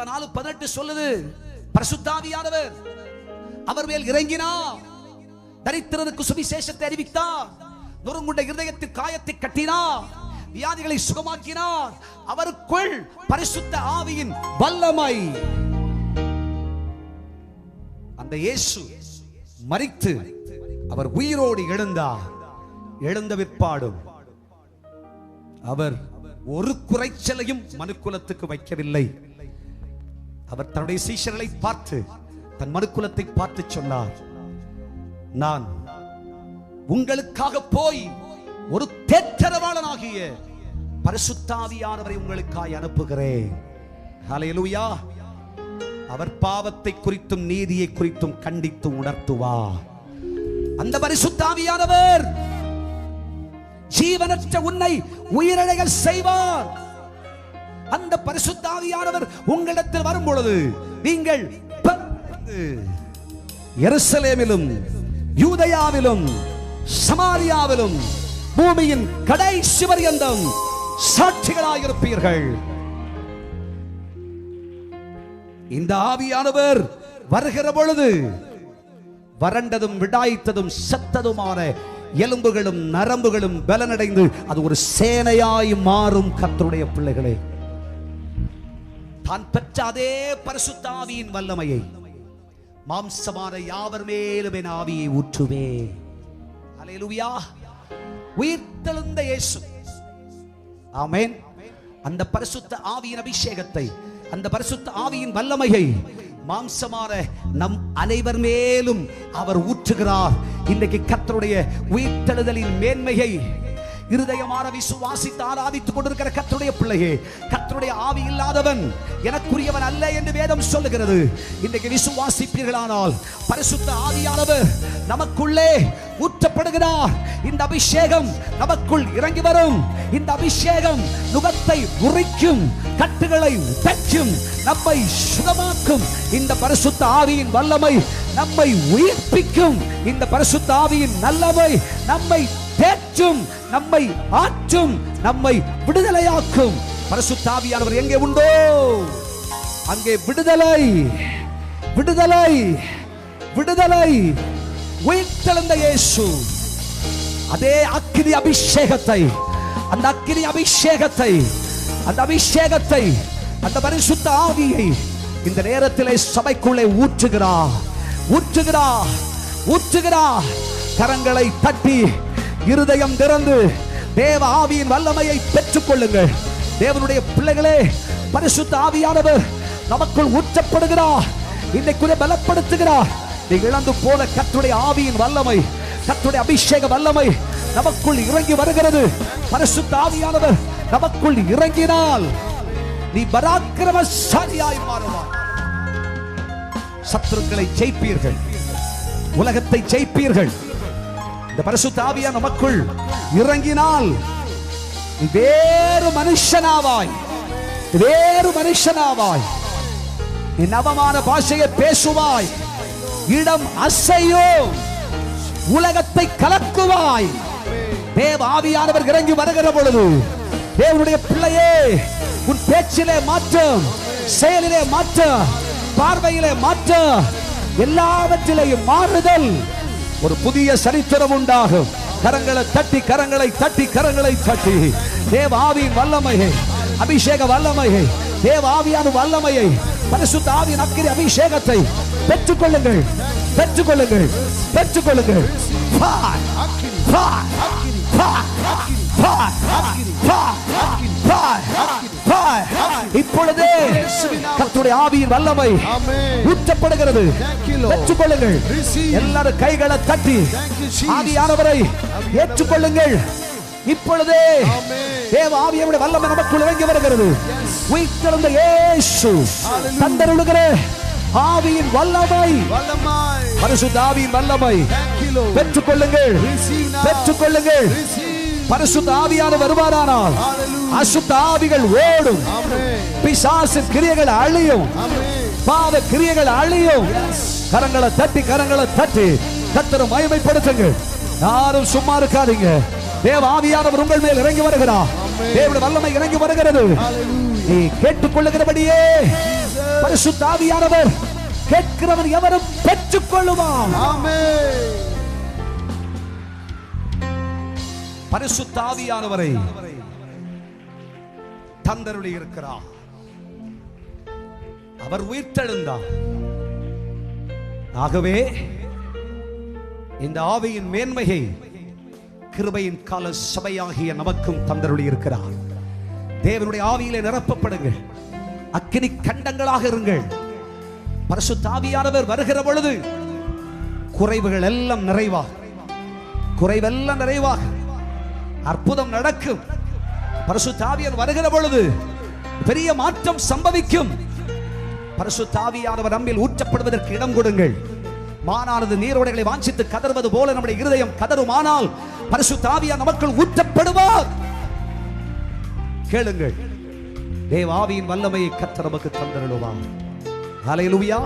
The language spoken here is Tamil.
யோவான் 4:18 சொல்லுது, பரிசுத்த ஆவியானவர் அவர் மேல் இறங்கினார், தரித்திரருக்கு சுவிசேஷத்தை அறிவித்தார், நொறுங்குண்ட இருதயத்தின் காயத்தை கட்டினார், வியாதிகளை சுகமாக்கினார். அவருக்குள் பரிசுத்த ஆவியின் வல்லமை. அந்த இயேசு மரித்து அவர் உயிரோடு எழுந்தார். எழுந்த விற்பாடும் அவர் ஒரு குறைச்சலையும் மனுக்குலத்துக்கு வைக்கவில்லை. அவர் தன்னுடைய சீஷர்களை பார்த்து, தன் மனுக்குலத்தை பார்த்து சொன்னார், நான் உங்களுக்காக போய் ஒரு தேற்றரவாளனாகிய பரிசுத்த ஆவியானவரை உங்களுக்காய் அனுப்புகிறேன். ஹல்லேலூயா. அவர் பாவத்தை குறித்தும் நீதியை குறித்தும் கண்டித்து உணர்த்துவார். அந்த பரிசுத்த ஆவியானவர் ஜீவனற்ற உன்னை உயிரடைய செய்வார். அந்த பரிசுத்த ஆவியானவர் உங்களிடத்தில் வரும் பொழுது நீங்கள் எருசலேமிலும் யூதேயாவிலும் சமாரியாவிலும் பூமியின் கடைசி பரியந்தம் சாட்சிகளாயிருப்பீர்கள். இந்த ஆவியானவர் வருகிற பொழுது வறண்டதும் விடாய்த்ததும் செத்ததுமான எலும்புகளும் நரம்புகளும் பலனடைந்து அது ஒரு சேனையாய் மாறும். கர்த்தருடைய பிள்ளைகளே, தான் பெற்ற அதே பரிசுத்த ஆவியின் வல்லமையை மாம்சமான யாவர் மேலும் என் ஆவியை ஊற்றுவே. ஹல்லேலூயா. உயிர்த்தெழுந்த இயேசு, ஆமென், அந்த பரிசுத்த ஆவியின் அபிஷேகத்தை, அந்த பரிசுத்த ஆவியின் வல்லமையை மாம்சமான நம் அனைவர் மேலும் அவர் ஊற்றுகிறார். இன்றைக்கு கர்த்தருடைய உயிர்த்தெழுதலின் மேன்மையை இருதயமான விசுவாசித்து ஆராதித்துக் கொண்டிருக்கிற கர்த்தருடைய பிள்ளையே, கர்த்தருடைய ஆவி இல்லாதவன் எனக்குரியவன் அல்ல என்று வேதம் சொல்லுகிறது. இன்றைக்கு விசுவாசிப்பீர்களானால் பரிசுத்த ஆவியானவர் நமக்குள்ளே ஊற்றப்படுகிறார். இந்த அபிஷேகம் நமக்குள் இறங்கி வரும். இந்த அபிஷேகம் நுகத்தை முறிக்கும், கட்டுகளை உடைக்கும், நம்மை சுகமாக்கும். இந்த பரிசுத்த ஆவியின் வல்லமை நம்மை உயிர்ப்பிக்கும். இந்த பரிசுத்த ஆவியின் நல்லமை நம்மை தேற்றும், நம்மை ஆற்றும், நம்மை விடுதலையாக்கும். பரிசுத்த ஆவியானவர் எங்கே உண்டோ அங்கே விடுதலை, விடுதலை, விடுதலை. உயிர்த்தெழுந்த இயேசு அதே அக்கினி அபிஷேகத்தை, அந்த அக்கினி அபிஷேகத்தை, அந்த அபிஷேகத்தை, அந்த பரிசுத்த ஆவியை இந்த நேரத்திலே சபைக்குள்ளே ஊற்றுகிறார், ஊற்றுகிறார், ஊற்றுகிறார். கரங்களை தட்டி இருதயம் திறந்து தேவ ஆவியின் வல்லமையை பெற்றுக் கொள்ளுங்கள். தேவனுடைய பிள்ளைகளே, பரிசுத்த ஆவியானவர் நமக்குள் ஊற்றப்படுகிறார், இன்னைக்குள்ளே பலப்படுத்துகிறார். நீங்கள் இழந்து போல கர்த்தருடைய ஆவியின் வல்லமை, கர்த்தருடைய அபிஷேக வல்லமை நமக்குள் இறங்கி வருகிறது. பரிசுத்த ஆவியானவர் நமக்குள் இறங்கினால் நீ பராக்கிரமசாலியாய் மாறுவாய். சத்துருக்களை ஜெயிப்பீர்கள், உலகத்தை ஜெயிப்பீர்கள். இந்த பரிசுத்த ஆவியானவர் நமக்குள் இறங்கினால் நீ வேறு மனுஷனாவாய், வேறு மனுஷனாவாய். நீ நவமான பாஷையை பேசுவாய், இடம் அசையும், உலகத்தை கலக்குவாய். தேவ ஆவியானவர் இறங்கி வருகிற பொழுது தேவனுடைய பிள்ளையே, உன் பேச்சிலே மாற்றம், செயலிலே மாற்றம், பார்வையிலே மாற்றம், எல்லாவற்றிலேயும் மாறுதல். ஒரு புதிய சரித்திரம் உண்டாகும். கரங்களை தட்டி, கரங்களை தட்டி, கரங்களை தட்டி தேவ ஆவியின் வல்லமையை, அபிஷேக வல்லமையை, தேவ ஆவியான வல்லமையை, பரிசுத்த ஆவியின் அக்கினி அபிஷேகத்தை பெற்றுக் கொள்ளுங்கள், பெற்றுக் கொள்ளுங்கள், பெற்றுக் கொள்ளுங்கள். இப்பொழுதே கர்த்தருடைய ஆவியின் வல்லமை ஊற்றப்படுகிறது. பெற்றுக் கொள்ளுங்கள். எல்லாரும் கைகளை தட்டி ஆவியானவரை ஏற்றுக்கொள்ளுங்கள். இப்பொழுதே தேவ ஆவியானவருடைய வல்லமை நமக்குள் இறங்கி வருகிறது. உயிர்த்தெழுந்த இயேசு தந்தருளுகிற ஆவியின் வல்லமை, பரிசுத்த ஆவியின் வல்லமை பெற்றுக் கொள்ளுங்கள், பெற்றுக் கொள்ளுங்கள். பரிசுத்த ஆவியானவர் வருவாரானால் அசுத்த ஆவிகள் ஓடும், பிசாசின் கிரியைகள் அழியும், பாவ கிரியைகள் அழியும். கரங்களை தட்டி, கரங்களை தட்டி கர்த்தரை மகிமைப்படுத்துங்கள். யாரும் சும்மா இருக்காதீங்க. தேவ ஆவியானவர் உங்கள் மேல் இறங்கி வருகிறார். தேவனுடைய வல்லமை இறங்கி வருகிறது. நீ கேட்டுக்கொள்ளுகிறபடியே பரிசுத்த ஆவியானவர் கேட்கிறவன் எவரும் பெற்றுக் கொள்ளுவான். பரிசுத்த ஆவியானவரை தந்தருளி இருக்கிறார். அவர் உயிர்த்தெழுந்தார். ஆகவே இந்த ஆவியின் மேன்மையை கிருபையின் கால சபையாகிய நமக்கும் தந்தருளி இருக்கிறார். தேவனுடைய ஆவியிலே நிரப்பப்படுங்கள். அக்கினி கண்டங்களாக இருங்கள். பரிசுத்த ஆவியானவர் வருகிற பொழுது குறைவுகள் எல்லாம் நிறைவாக, குறைவெல்லாம் நிறைவாக அற்புதம் நடக்கும். பரிசுத்த ஆவியானவர் வருகிற பொழுது பெரிய மாற்றம் சம்பவிக்கும். பரிசுத்த ஆவியானவர் நம்மில் ஊற்றப்படுவதற்கு இடம் கொடுங்கள். மானானது நீரோடைகளை வாஞ்சித்து கதறுவது போல நம்முடைய இருதயம் கதறுமானால் பரிசுத்த ஆவியானவர் நமக்குள் ஊற்றப்படுவார். கேளுங்கள். தேவ ஆவியின் வல்லமையை கர்த்தர் நமக்கு தந்தருளுவார். ஹல்லேலூயா.